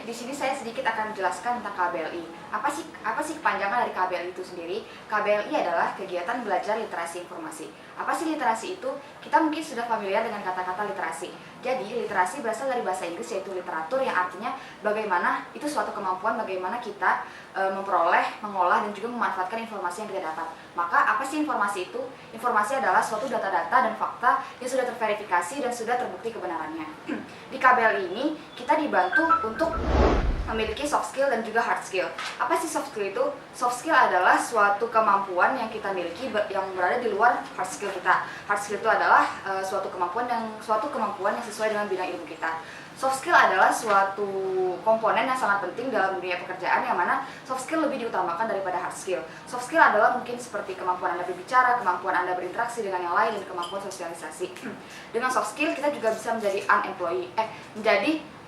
di sini saya sedikit akan menjelaskan tentang KBLI. Apa sih kepanjangan dari KBLI itu sendiri? KBLI adalah kegiatan belajar literasi informasi. Apa sih literasi itu? Kita mungkin sudah familiar dengan kata-kata literasi. Jadi, literasi berasal dari bahasa Inggris yaitu literatur, yang artinya bagaimana itu suatu kemampuan bagaimana kita memperoleh, mengolah, dan juga memanfaatkan informasi yang kita dapat. Maka, apa sih informasi itu? Informasi adalah suatu data-data dan fakta yang sudah terverifikasi dan sudah terbukti kebenarannya. Di KBLI ini, kita dibantu untuk memiliki soft skill dan juga hard skill. Apa sih soft skill itu? Soft skill adalah suatu kemampuan yang kita miliki yang berada di luar hard skill kita. Hard skill itu adalah suatu kemampuan yang sesuai dengan bidang ilmu kita. Soft skill adalah suatu komponen yang sangat penting dalam dunia pekerjaan, yang mana soft skill lebih diutamakan daripada hard skill. Soft skill adalah mungkin seperti kemampuan Anda berbicara, kemampuan Anda berinteraksi dengan yang lain, dan kemampuan sosialisasi. Dengan soft skill kita juga bisa menjadi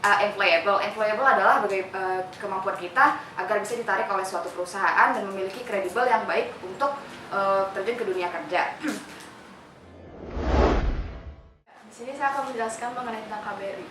employable. Employable adalah kemampuan kita agar bisa ditarik oleh suatu perusahaan dan memiliki kredibel yang baik untuk terjun ke dunia kerja. Di sini saya akan menjelaskan mengenai tentang KBLI.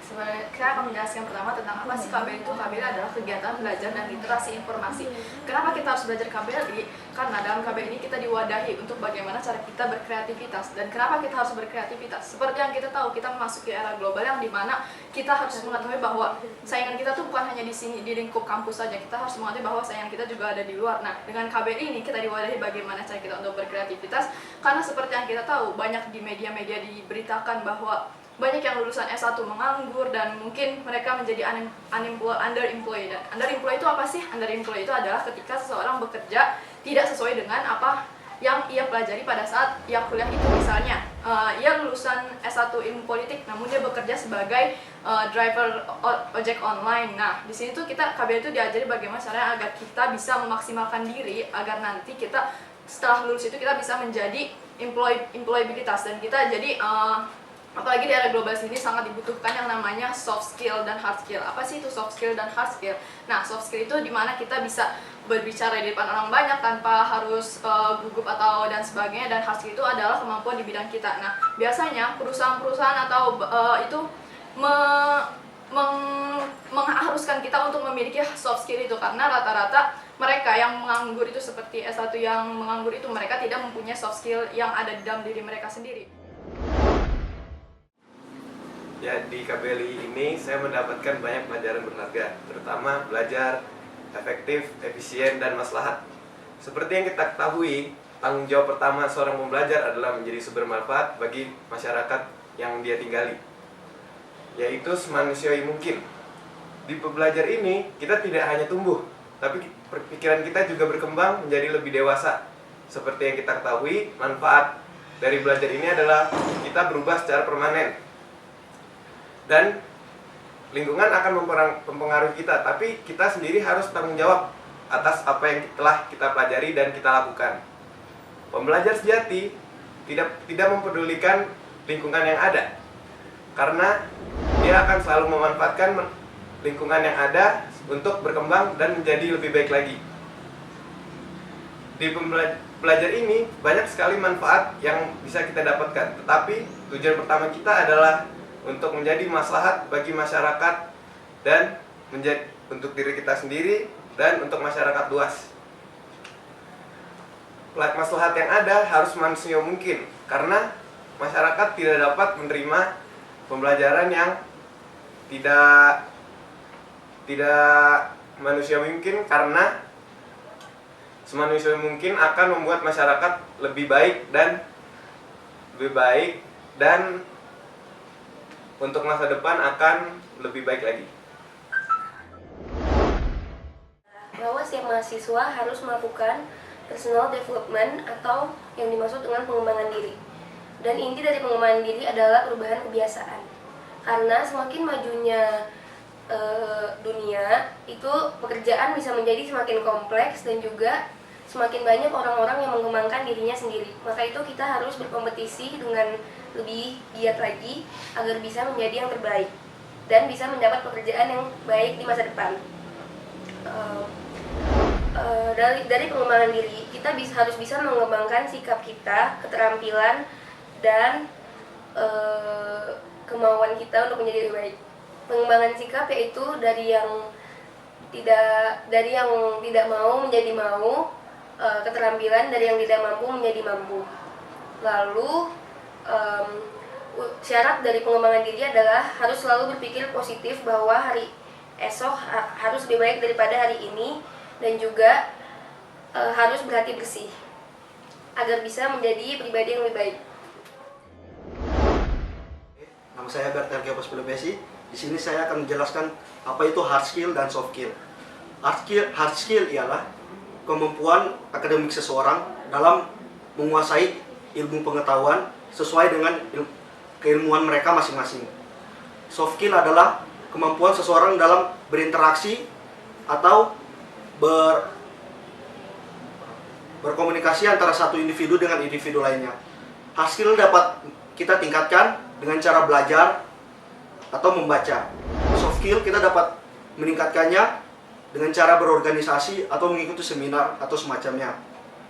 Saya akan menjelaskan pertama tentang apa sih KBLI itu. KBLI adalah kegiatan belajar dan literasi informasi. Kenapa kita harus belajar KBLI? Karena dalam KBLI ini kita diwadahi untuk bagaimana cara kita berkreativitas. Dan kenapa kita harus berkreativitas? Seperti yang kita tahu, kita memasuki era global yang dimana kita harus mengetahui bahwa saingan kita tuh bukan hanya di sini, di lingkup kampus saja. Kita harus mengetahui bahwa saingan kita juga ada di luar. Nah, dengan KBLI ini kita diwadahi bagaimana cara kita untuk berkreativitas. Karena seperti yang kita tahu, banyak di media-media diberitakan bahwa banyak yang lulusan S1 menganggur dan mungkin mereka menjadi underemployed. Dan underemployed itu apa sih? Underemployed itu adalah ketika seseorang bekerja tidak sesuai dengan apa yang ia pelajari pada saat ia kuliah itu. Misalnya, ia lulusan S1 ilmu politik, namun dia bekerja sebagai driver ojek online. Nah, di sini tuh KBLI itu diajari bagaimana caranya agar kita bisa memaksimalkan diri agar nanti kita setelah lulus itu kita bisa menjadi employabilitas dan kita jadi apalagi di era global ini sangat dibutuhkan yang namanya soft skill dan hard skill. Apa sih itu soft skill dan hard skill? Nah, soft skill itu dimana kita bisa berbicara di depan orang banyak tanpa harus gugup atau dan sebagainya, dan hard skill itu adalah kemampuan di bidang kita. Nah, biasanya perusahaan-perusahaan atau itu mengharuskan kita untuk memiliki soft skill itu, karena rata-rata mereka yang menganggur itu seperti S1 yang menganggur itu mereka tidak mempunyai soft skill yang ada di dalam diri mereka sendiri. Ya, di KBLI ini saya mendapatkan banyak pelajaran berharga, terutama belajar efektif, efisien, dan maslahat. Seperti yang kita ketahui, tanggung jawab pertama seorang pembelajar adalah menjadi sumber manfaat bagi masyarakat yang dia tinggali, yaitu semanusiawi mungkin. Di pembelajar ini, kita tidak hanya tumbuh, tapi pikiran kita juga berkembang menjadi lebih dewasa. Seperti yang kita ketahui, manfaat dari belajar ini adalah kita berubah secara permanen. Dan lingkungan akan mempengaruhi kita, tapi kita sendiri harus tanggung jawab atas apa yang telah kita pelajari dan kita lakukan. Pembelajar sejati tidak mempedulikan lingkungan yang ada, karena dia akan selalu memanfaatkan lingkungan yang ada untuk berkembang dan menjadi lebih baik lagi. Di belajar ini banyak sekali manfaat yang bisa kita dapatkan, tetapi tujuan pertama kita adalah untuk menjadi maslahat bagi masyarakat dan untuk diri kita sendiri dan untuk masyarakat luas. Maslahat yang ada harus manusia mungkin, karena masyarakat tidak dapat menerima pembelajaran yang tidak manusia mungkin, karena semanusia mungkin akan membuat masyarakat lebih baik dan untuk masa depan akan lebih baik lagi. Bahwa setiap mahasiswa harus melakukan personal development atau yang dimaksud dengan pengembangan diri. Dan inti dari pengembangan diri adalah perubahan kebiasaan. Karena semakin majunya dunia, itu pekerjaan bisa menjadi semakin kompleks dan juga semakin banyak orang-orang yang mengembangkan dirinya sendiri. Maka itu kita harus berkompetisi dengan lebih giat lagi agar bisa menjadi yang terbaik dan bisa mendapat pekerjaan yang baik di masa depan. Dari pengembangan diri, kita harus bisa mengembangkan sikap kita, keterampilan, dan kemauan kita untuk menjadi lebih baik. Pengembangan sikap yaitu dari yang dari yang tidak mau menjadi mau, keterampilan dari yang tidak mampu menjadi mampu. Lalu syarat dari pengembangan diri adalah harus selalu berpikir positif bahwa hari esok harus lebih baik daripada hari ini, dan juga harus berhati bersih agar bisa menjadi pribadi yang lebih baik. Nama saya Bertel Geopos Pelebesi. Di sini saya akan menjelaskan apa itu hard skill dan soft skill. Hard skill ialah kemampuan akademik seseorang dalam menguasai ilmu pengetahuan sesuai dengan keilmuan mereka masing-masing. Soft skill adalah kemampuan seseorang dalam berinteraksi atau berkomunikasi antara satu individu dengan individu lainnya. Hard skill dapat kita tingkatkan dengan cara belajar atau membaca. Soft skill kita dapat meningkatkannya dengan cara berorganisasi atau mengikuti seminar atau semacamnya.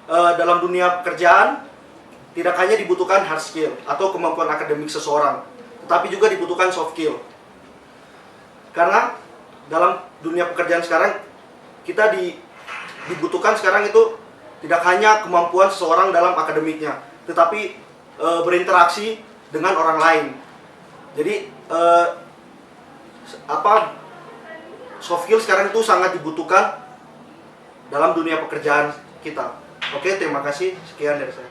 Dalam dunia pekerjaan tidak hanya dibutuhkan hard skill atau kemampuan akademik seseorang, tetapi juga dibutuhkan soft skill. Karena dalam dunia pekerjaan sekarang kita dibutuhkan sekarang itu tidak hanya kemampuan seseorang dalam akademiknya, tetapi berinteraksi dengan orang lain. Jadi soft skill sekarang itu sangat dibutuhkan dalam dunia pekerjaan kita. Oke, terima kasih. Sekian dari saya.